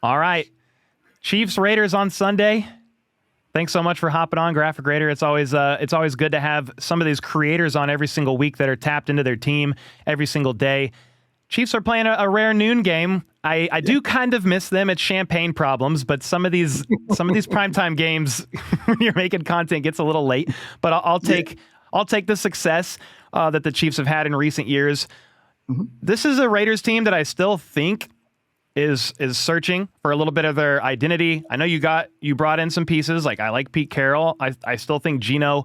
All right. Chiefs Raiders on Sunday. Thanks so much for hopping on, Graphk Raider. It's always good to have some of these creators on every single week that are tapped into their team every single day. Chiefs are playing a rare noon game. I do kind of miss them. It's champagne problems, but some of these primetime games when you're making content gets a little late. But I'll take the success that the Chiefs have had in recent years. Mm-hmm. This is a Raiders team that I still think is searching for a little bit of their identity. I know you brought in some pieces. Like, I like Pete Carroll. I still think Geno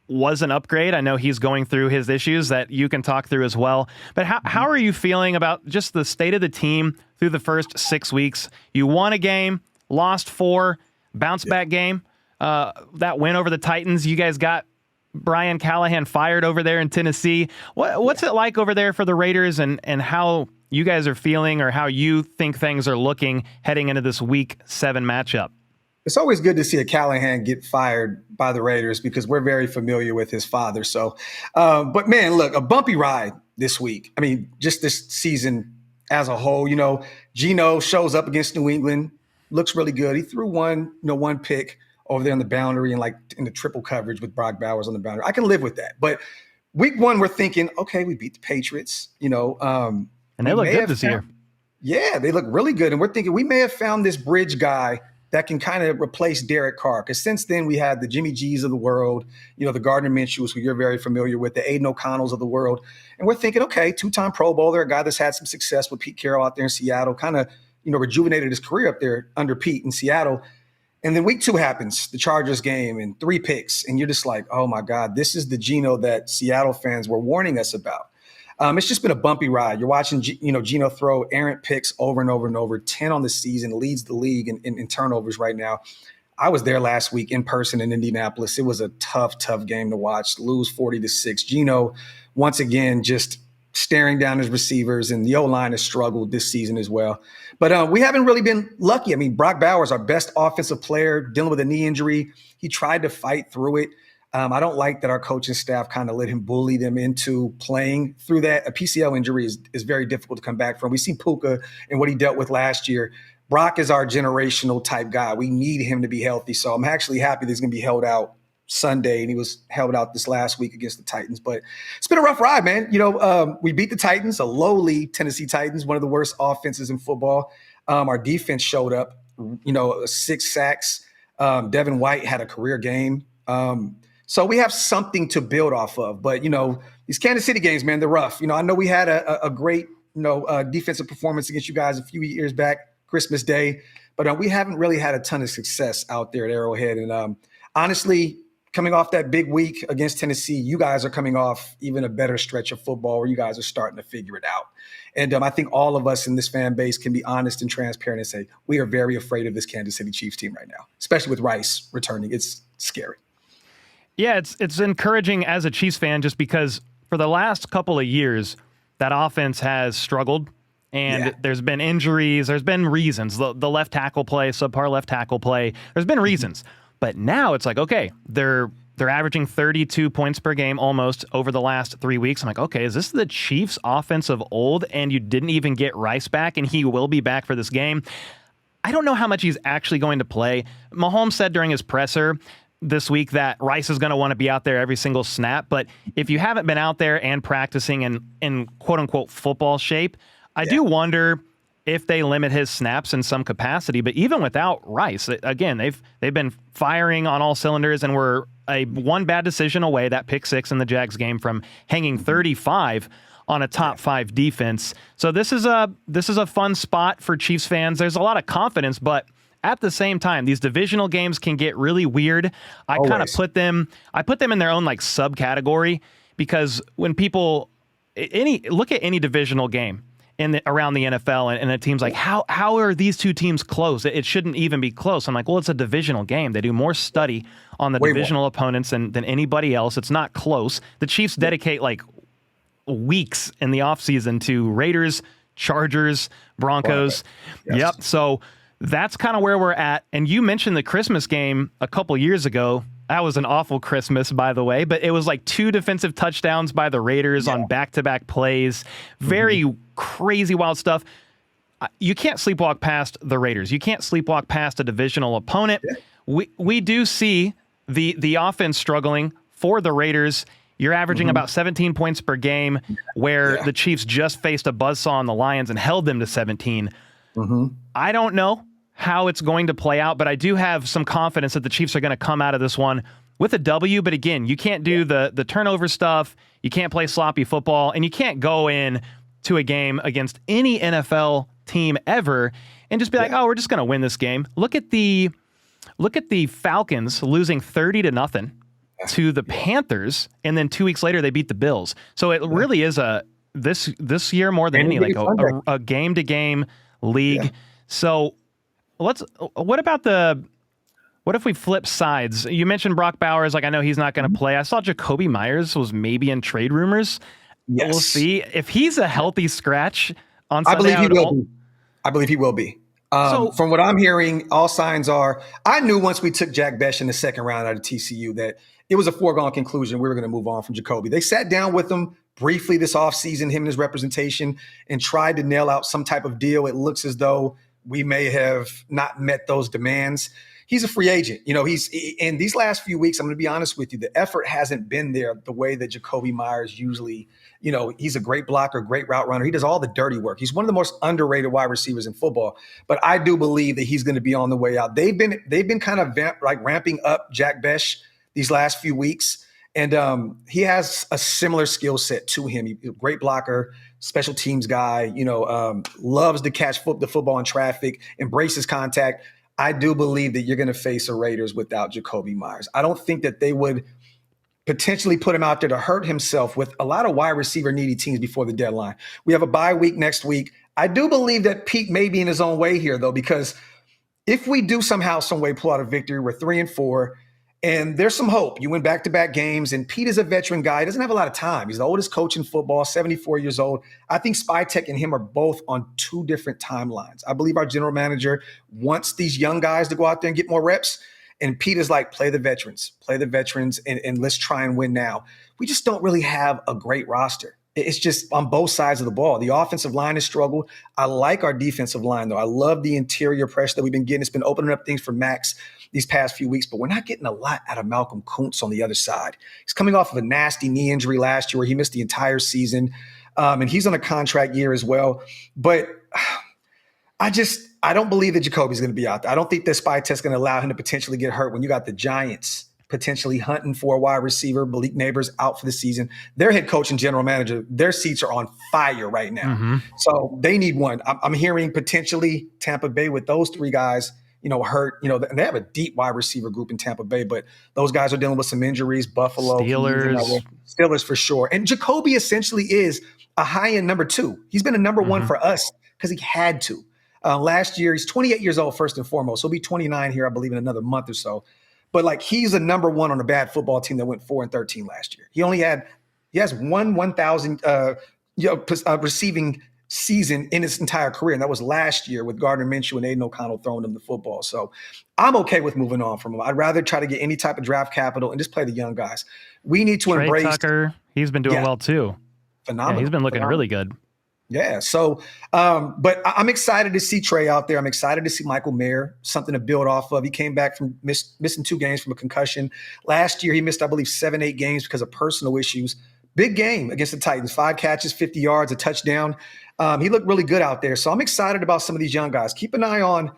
was an upgrade. I know he's going through his issues that you can talk through as well. But how are you feeling about just the state of the team through the first 6 weeks? You won a game, lost 4, bounce back game. That win over the Titans, you guys got Brian Callahan fired over there in Tennessee. What's it like over there for the Raiders, and how you guys are feeling, or how you think things are looking heading into this Week 7 matchup? It's always good to see a Callahan get fired by the Raiders because we're very familiar with his father. So, but man, look, a bumpy ride this week. I mean, just this season as a whole. You know, Geno shows up against New England, looks really good. He threw one pick over there on the boundary and like in the triple coverage with Brock Bowers on the boundary. I can live with that. But week 1, we're thinking, okay, we beat the Patriots. You know, and they look good this year. Yeah, they look really good, and we're thinking we may have found this bridge guy that can kind of replace Derek Carr. Because since then, we had the Jimmy G's of the world, you know, the Gardner Minshews, who you're very familiar with, the Aiden O'Connells of the world. And we're thinking, okay, 2-time Pro Bowler, a guy that's had some success with Pete Carroll out there in Seattle, kind of, you know, rejuvenated his career up there under Pete in Seattle. And then week 2 happens, the Chargers game, and 3 picks. And you're just like, oh, my God, this is the Geno that Seattle fans were warning us about. It's just been a bumpy ride. You're watching, Geno throw errant picks over and over and over. 10 on the season, leads the league in turnovers right now. I was there last week in person in Indianapolis. It was a tough game to watch. Lose 40-6. Geno, once again, just staring down his receivers, and the O-line has struggled this season as well. But we haven't really been lucky. I mean, Brock Bowers, our best offensive player, dealing with a knee injury. He tried to fight through it. I don't like that our coaching staff kind of let him bully them into playing through that. A PCL injury is very difficult to come back from. We see Puka and what he dealt with last year. Brock is our generational type guy. We need him to be healthy. So I'm actually happy that he's going to be held out Sunday, and he was held out this last week against the Titans. But it's been a rough ride, man. You know, we beat the Titans, a lowly Tennessee Titans, one of the worst offenses in football. Our defense showed up, 6 sacks. Devin White had a career game. So we have something to build off of. But, these Kansas City games, man, they're rough. I know we had a great, defensive performance against you guys a few years back, Christmas Day. But we haven't really had a ton of success out there at Arrowhead. And honestly, coming off that big week against Tennessee, you guys are coming off even a better stretch of football where you guys are starting to figure it out. And I think all of us in this fan base can be honest and transparent and say we are very afraid of this Kansas City Chiefs team right now, especially with Rice returning. It's scary. Yeah, it's encouraging as a Chiefs fan just because for the last couple of years, that offense has struggled. And there's been injuries. There's been reasons. The left tackle play, subpar left tackle play. There's been reasons. But now it's like, okay, they're averaging 32 points per game almost over the last 3 weeks. I'm like, okay, is this the Chiefs offense of old? And you didn't even get Rice back, and he will be back for this game. I don't know how much he's actually going to play. Mahomes said during his presser this week that Rice is going to want to be out there every single snap. But if you haven't been out there and practicing in quote-unquote football shape, I do wonder if they limit his snaps in some capacity. But even without Rice, again, they've been firing on all cylinders and were one bad decision away, that pick 6 in the Jags game, from hanging 35 on a top 5 defense. So this is a fun spot for Chiefs fans. There's a lot of confidence, but at the same time, these divisional games can get really weird. I kind of put them in their own like subcategory, because when people look at any divisional game around the NFL, and the team's like, how are these two teams close? It shouldn't even be close. I'm like, well, it's a divisional game. They do more study on the divisional opponents than anybody else. It's not close. The Chiefs dedicate like weeks in the offseason to Raiders, Chargers, Broncos. Yes. Yep. So that's kind of where we're at. And you mentioned the Christmas game a couple years ago. That was an awful Christmas, by the way, but it was like 2 defensive touchdowns by the Raiders on back-to-back plays. Very crazy, wild stuff. You can't sleepwalk past the Raiders. You can't sleepwalk past a divisional opponent. Yeah. We do see the offense struggling for the Raiders. You're averaging about 17 points per game, where the Chiefs just faced a buzzsaw on the Lions and held them to 17. I don't know how it's going to play out, but I do have some confidence that the Chiefs are going to come out of this one with a W. But again, you can't do the turnover stuff. You can't play sloppy football, and you can't go in to a game against any NFL team ever and just be like, oh, we're just going to win this game. Look at the Falcons losing 30-0 to the Panthers, and then 2 weeks later they beat the Bills. So it really is this year more than any, like a game-to-game league. Yeah. So what if we flip sides? You mentioned Brock Bowers. Like, I know he's not going to play. I saw Jacoby Myers was maybe in trade rumors. Yes. We'll see if he's a healthy scratch on Sunday. I believe he will be. From what I'm hearing, all signs are, I knew once we took Jack Bech in the second round out of TCU that it was a foregone conclusion we were going to move on from Jacoby. They sat down with him briefly this offseason, him and his representation, and tried to nail out some type of deal. It looks as though we may have not met those demands. He's a free agent. He's in these last few weeks, I'm going to be honest with you, the effort hasn't been there the way that Jacoby Myers usually, he's a great blocker, great route runner. He does all the dirty work. He's one of the most underrated wide receivers in football. But I do believe that he's going to be on the way out. They've been kind of ramping up Jack Bech these last few weeks. And he has a similar skill set to him. He's a great blocker, special teams guy, loves to catch the football in traffic, embraces contact. I do believe that you're going to face a Raiders without Jacoby Myers. I don't think that they would potentially put him out there to hurt himself with a lot of wide receiver needy teams before the deadline. We have a bye week next week. I do believe that Pete may be in his own way here, though, because if we do somehow, some way pull out a victory, we're 3-4, and there's some hope. You win back-to-back games, and Pete is a veteran guy. He doesn't have a lot of time. He's the oldest coach in football, 74 years old. I think Spytek and him are both on two different timelines. I believe our general manager wants these young guys to go out there and get more reps, and Pete is like, play the veterans, and let's try and win now. We just don't really have a great roster. It's just on both sides of the ball. The offensive line has struggled. I like our defensive line, though. I love the interior pressure that we've been getting. It's been opening up things for Max these past few weeks, but we're not getting a lot out of Malcolm Kuntz on the other side. He's coming off of a nasty knee injury last year where he missed the entire season, and he's on a contract year as well. But I don't believe that Jacoby's going to be out there. I don't think that Spytek's going to allow him to potentially get hurt when you got the Giants potentially hunting for a wide receiver. Malik Neighbors out for the season. Their head coach and general manager, their seats are on fire right now. So they need one. I'm hearing potentially Tampa Bay with those three guys, hurt. And they have a deep wide receiver group in Tampa Bay, but those guys are dealing with some injuries. Buffalo, Steelers for sure. And Jacoby essentially is a high-end number 2. He's been a number 1 for us because he had to. Last year, he's 28 years old, first and foremost. He'll be 29 here, I believe, in another month or so. But he's a number 1 on a bad football team that went 4-13 last year. He has 1,000 receiving season in his entire career, and that was last year with Gardner Minshew and Aiden O'Connell throwing him the football. So I'm okay with moving on from him. I'd rather try to get any type of draft capital and just play the young guys. We need to embrace Tucker. He's been doing well too. Phenomenal. Yeah, he's been looking really good. Yeah. So, but I'm excited to see Trey out there. I'm excited to see Michael Mayer, something to build off of. He came back from missing 2 games from a concussion. Last year, he missed, I believe, 7-8 games because of personal issues. Big game against the Titans, 5 catches, 50 yards, a touchdown. He looked really good out there. So I'm excited about some of these young guys. Keep an eye on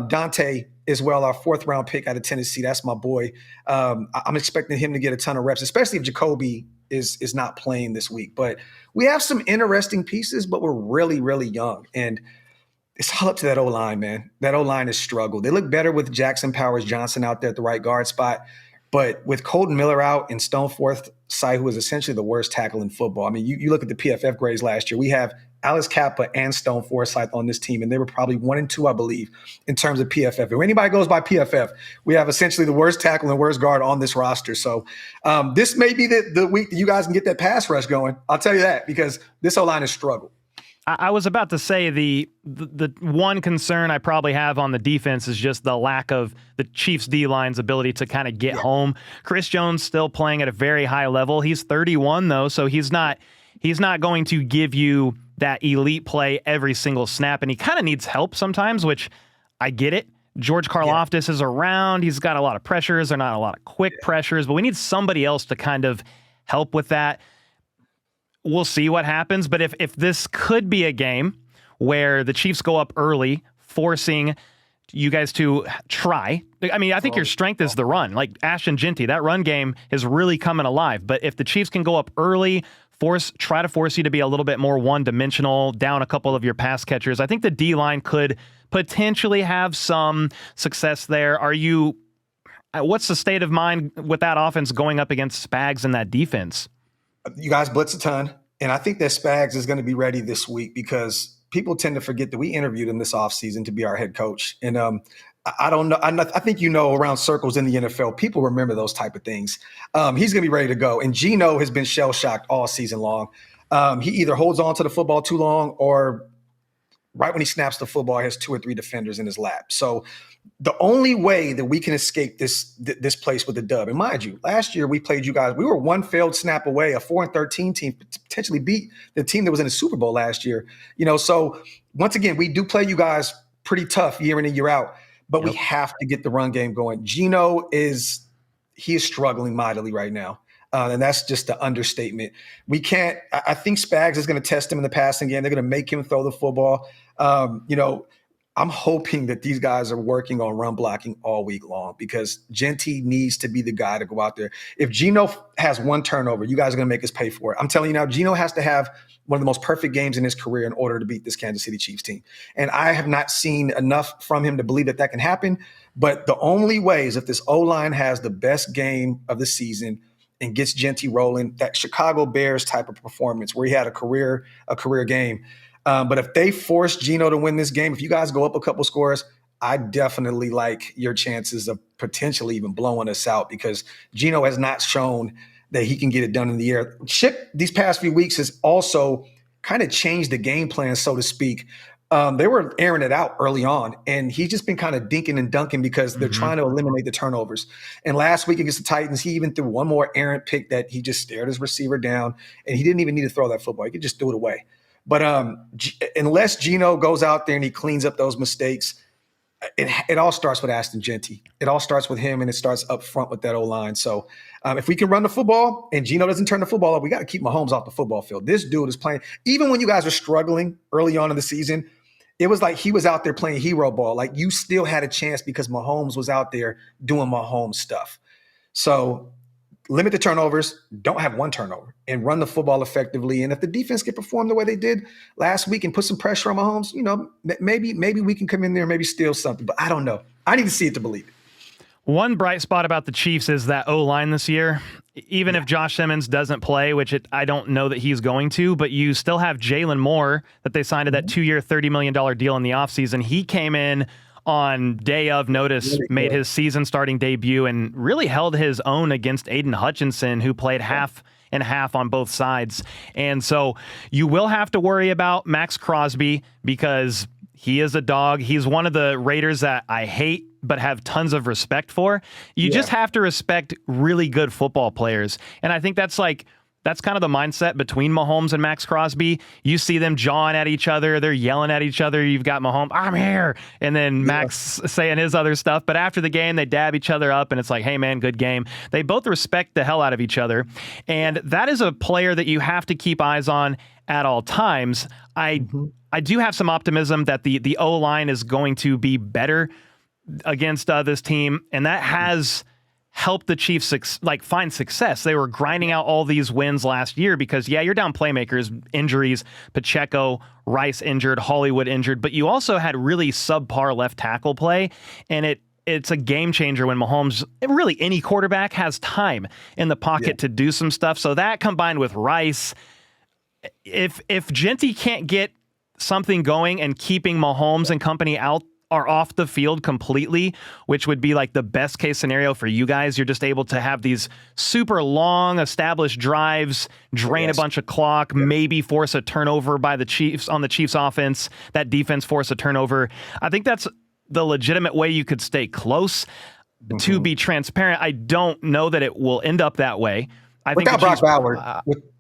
Dante as well, our 4th-round pick out of Tennessee. That's my boy. I'm expecting him to get a ton of reps, especially if Jacoby is not playing this week. But we have some interesting pieces, but we're really, really young. And it's all up to that O-line, man. That O-line has struggled. They look better with Jackson Powers Johnson out there at the right guard spot. But with Colton Miller out and Stone Forsythe, who is essentially the worst tackle in football. I mean, you look at the PFF grades last year. We have Alice Kappa and Stone Forsythe on this team, and they were probably 1 and 2, I believe, in terms of PFF. If anybody goes by PFF, we have essentially the worst tackle and worst guard on this roster. So this may be the week that you guys can get that pass rush going. I'll tell you that, because this O-line has struggled. I was about to say the one concern I probably have on the defense is just the lack of the Chiefs D-line's ability to kind of get home. Chris Jones still playing at a very high level. He's 31 though, so he's not going to give you that elite play every single snap, and he kind of needs help sometimes, which I get it. George Karlaftis is around. He's got a lot of pressures. They're not a lot of quick pressures, but we need somebody else to kind of help with that. We'll see what happens, but if this could be a game where the Chiefs go up early, forcing you guys to try. I mean, I think your strength is the run. Like Ashton Ginty, that run game is really coming alive. But if the Chiefs can go up early, try to force you to be a little bit more one-dimensional, down a couple of your pass catchers, I think the D-line could potentially have some success there. What's the state of mind with that offense going up against Spags and that defense? You guys blitz a ton, and I think that Spags is going to be ready this week because people tend to forget that we interviewed him this offseason to be our head coach. And I don't know. I think, around circles in the NFL, people remember those type of things. He's going to be ready to go. And Geno has been shell-shocked all season long. He either holds on to the football too long or right when he snaps the football, he has 2 or 3 defenders in his lap. So the only way that we can escape this place with a dub, and mind you, last year we played you guys, we were one failed snap away, a 4-13 team potentially beat the team that was in the Super Bowl last year. So once again, we do play you guys pretty tough year in and year out, but we have to get the run game going. Geno is struggling mightily right now. And that's just the understatement. We can't. I think Spags is going to test him in the passing game. They're going to make him throw the football. I'm hoping that these guys are working on run blocking all week long because Ginty needs to be the guy to go out there. If Geno has 1 turnover, you guys are going to make us pay for it. I'm telling you now, Geno has to have one of the most perfect games in his career in order to beat this Kansas City Chiefs team. And I have not seen enough from him to believe that can happen. But the only way is if this O-line has the best game of the season and gets Ginty rolling, that Chicago Bears type of performance where he had a career game. But if they force Geno to win this game, if you guys go up a couple scores, I definitely like your chances of potentially even blowing us out because Geno has not shown that he can get it done in the air. Chip these past few weeks has also kind of changed the game plan, so to speak. They were airing it out early on, and he's just been kind of dinking and dunking because they're trying to eliminate the turnovers. And last week against the Titans, he even threw one more errant pick that he just stared his receiver down, and he didn't even need to throw that football. He could just throw it away. But unless Geno goes out there and he cleans up those mistakes, it all starts with Ashton Ginty. It all starts with him, and it starts up front with that O-line. So if we can run the football and Geno doesn't turn the football up, we got to keep Mahomes off the football field. This dude is playing. Even when you guys were struggling early on in the season, it was like he was out there playing hero ball. Like you still had a chance because Mahomes was out there doing Mahomes stuff. So limit the turnovers, don't have 1 turnover, and run the football effectively. And if the defense can perform the way they did last week and put some pressure on Mahomes, maybe we can come in there and maybe steal something. But I don't know. I need to see it to believe it. One bright spot about the Chiefs is that O-line this year. Even if Josh Simmons doesn't play, which I don't know that he's going to, but you still have Jalen Moore that they signed to that 2-year, $30 million deal in the offseason. He came in on day of notice, made his season starting debut, and really held his own against Aiden Hutchinson, who played half and half on both sides. And so you will have to worry about Max Crosby because he is a dog. He's one of the Raiders that I hate but have tons of respect for. You just have to respect really good football players. And I think that's kind of the mindset between Mahomes and Max Crosby. You see them jawing at each other. They're yelling at each other. You've got Mahomes, I'm here. And then Max saying his other stuff. But after the game, they dab each other up, and it's like, hey, man, good game. They both respect the hell out of each other. And that is a player that you have to keep eyes on at all times. I do have some optimism that the O-line is going to be better against this team, and that has helped the Chiefs find success. They were grinding out all these wins last year because, you're down playmakers, injuries, Pacheco, Rice injured, Hollywood injured, but you also had really subpar left tackle play, and it's a game changer when Mahomes, really any quarterback, has time in the pocket to do some stuff. So that combined with Rice, if Ginty can't get something going and keeping Mahomes and company out are off the field completely, which would be like the best case scenario for you guys. You're just able to have these super long established drives, drain a bunch of clock, maybe force a turnover by the Chiefs on the Chiefs offense, that defense force a turnover. I think that's the legitimate way you could stay close. To be transparent, I don't know that it will end up that way. I think Without the Brock Chiefs, Bowers,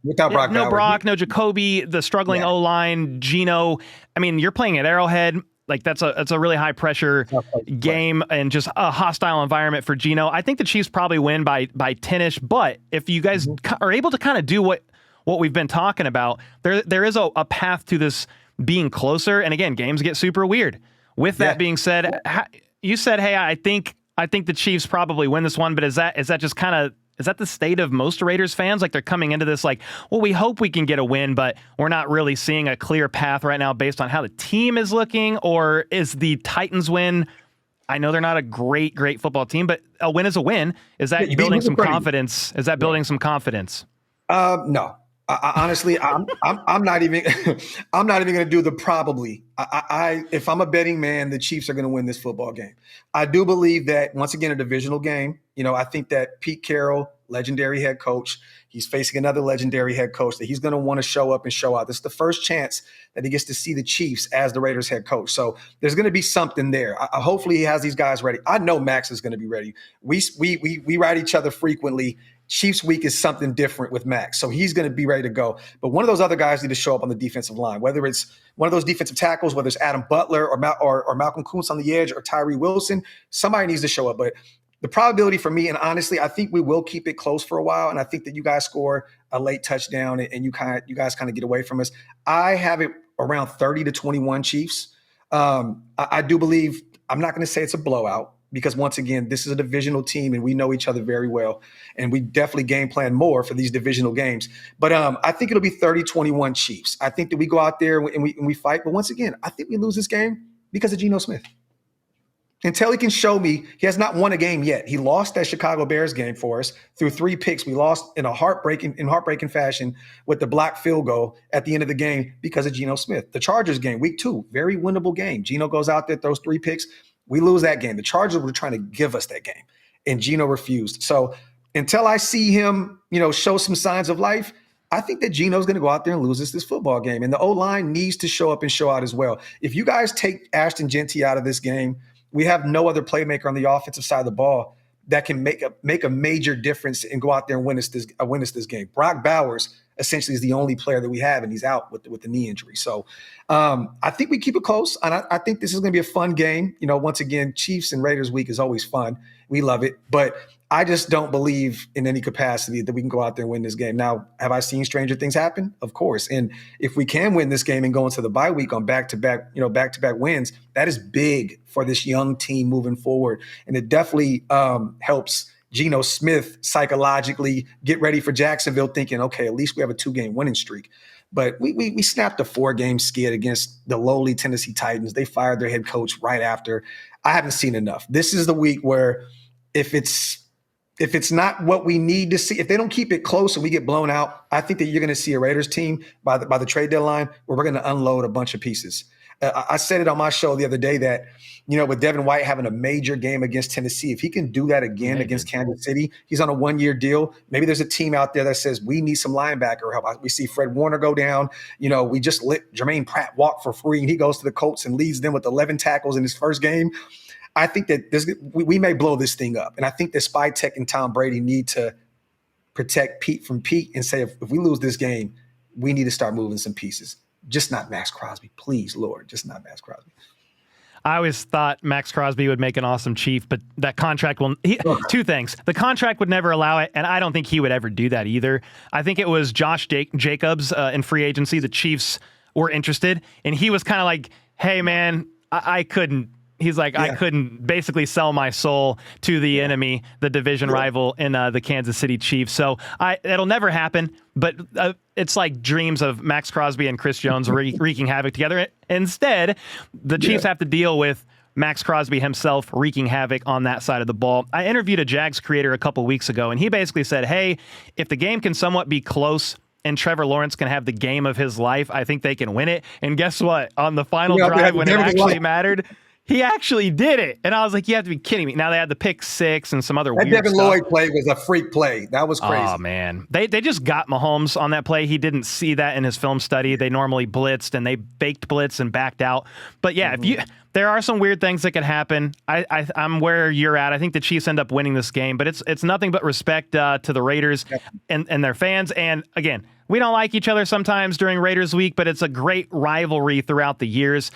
without Brock no Bowers, Brock, no Jacoby, the struggling O-line, Geno. I mean, you're playing at Arrowhead. Like that's a really high pressure game and just a hostile environment for Geno. I think the Chiefs probably win by 10-ish. But if you guys are able to kind of do what we've been talking about, there is a path to this being closer. And again, games get super weird. With that being said, you said, hey, I think the Chiefs probably win this one. But is that just kind of, is that the state of most Raiders fans? Like they're coming into this like, well, we hope we can get a win, but we're not really seeing a clear path right now based on how the team is looking? Or is the Titans win? I know they're not a great football team, but a win is a win. Is that building some confidence? Is that building some confidence? No. Honestly, I'm not even I'm not even going to do the probably. If I'm a betting man, the Chiefs are going to win this football game. I do believe that once again, a divisional game. I think that Pete Carroll, legendary head coach, he's facing another legendary head coach that he's going to want to show up and show out. This is the first chance that he gets to see the Chiefs as the Raiders head coach. So there's going to be something there. Hopefully he has these guys ready. I know Max is going to be ready. We ride each other frequently. Chiefs week is something different with Max. So he's going to be ready to go. But one of those other guys need to show up on the defensive line, whether it's one of those defensive tackles, whether it's Adam Butler or Malcolm Kuntz on the edge or Tyree Wilson, somebody needs to show up. But the probability for me, and honestly, I think we will keep it close for a while. And I think that you guys score a late touchdown and you guys kind of get away from us. I have it around 30-21 Chiefs. I do believe, I'm not going to say it's a blowout, because once again, this is a divisional team and we know each other very well. And we definitely game plan more for these divisional games. But I think it'll be 30-21 Chiefs. I think that we go out there and we fight. But once again, I think we lose this game because of Geno Smith. Until he can show me, he has not won a game yet. He lost that Chicago Bears game for us through 3 picks. We lost in heartbreaking fashion with the blocked field goal at the end of the game because of Geno Smith. The Chargers game, week 2, very winnable game. Geno goes out there, throws 3 picks. We lose that game. The Chargers were trying to give us that game, and Geno refused. So until I see him, show some signs of life, I think that Geno's going to go out there and lose this football game. And the O-line needs to show up and show out as well. If you guys take Ashton Genty out of this game, we have no other playmaker on the offensive side of the ball that can make a major difference and go out there and win us this game. Brock Bowers essentially is the only player that we have, and he's out with the knee injury. So I think we keep it close, and I think this is going to be a fun game. Once again, Chiefs and Raiders week is always fun. We love it, but I just don't believe in any capacity that we can go out there and win this game. Now, have I seen stranger things happen? Of course. And if we can win this game and go into the bye week on back-to-back wins, that is big for this young team moving forward. And it definitely helps Geno Smith psychologically get ready for Jacksonville, thinking, okay, at least we have a 2-game winning streak. But we snapped a 4-game skid against the lowly Tennessee Titans. They fired their head coach right after. I haven't seen enough. This is the week where if it's not what we need to see, if they don't keep it close and we get blown out, I think that you're going to see a Raiders team by the trade deadline where we're going to unload a bunch of pieces. I said it on my show the other day that, with Devin White having a major game against Tennessee, if he can do that again against Kansas City, he's on a 1-year deal. Maybe there's a team out there that says we need some linebacker help. We see Fred Warner go down. We just let Jermaine Pratt walk for free, and he goes to the Colts and leads them with 11 tackles in his first game. I think that we may blow this thing up. And I think that Spytek and Tom Brady need to protect Pete from Pete and say, if we lose this game, we need to start moving some pieces. Just not Max Crosby. Please, Lord, just not Max Crosby. I always thought Max Crosby would make an awesome Chief, but that contract will... Two things. The contract would never allow it, and I don't think he would ever do that either. I think it was Josh Jacobs in free agency. The Chiefs were interested, and he was kind of like, hey, man, I couldn't... He's like, I couldn't basically sell my soul to the enemy, the division rival in the Kansas City Chiefs. So it'll never happen, but it's like dreams of Max Crosby and Chris Jones wreaking havoc together. Instead, the Chiefs have to deal with Max Crosby himself wreaking havoc on that side of the ball. I interviewed a Jags creator a couple weeks ago, and he basically said, hey, if the game can somewhat be close and Trevor Lawrence can have the game of his life, I think they can win it. And guess what? On the final drive when it actually mattered, he actually did it. And I was like, you have to be kidding me. Now they had the pick 6 and some other weird Devin stuff. Lloyd play was a freak play. That was crazy. Oh, man. They just got Mahomes on that play. He didn't see that in his film study. They normally blitzed and they baked blitz and backed out. But yeah, there are some weird things that could happen. I'm where you're at. I think the Chiefs end up winning this game, but it's nothing but respect to the Raiders and their fans. And again, we don't like each other sometimes during Raiders week, but it's a great rivalry throughout the years.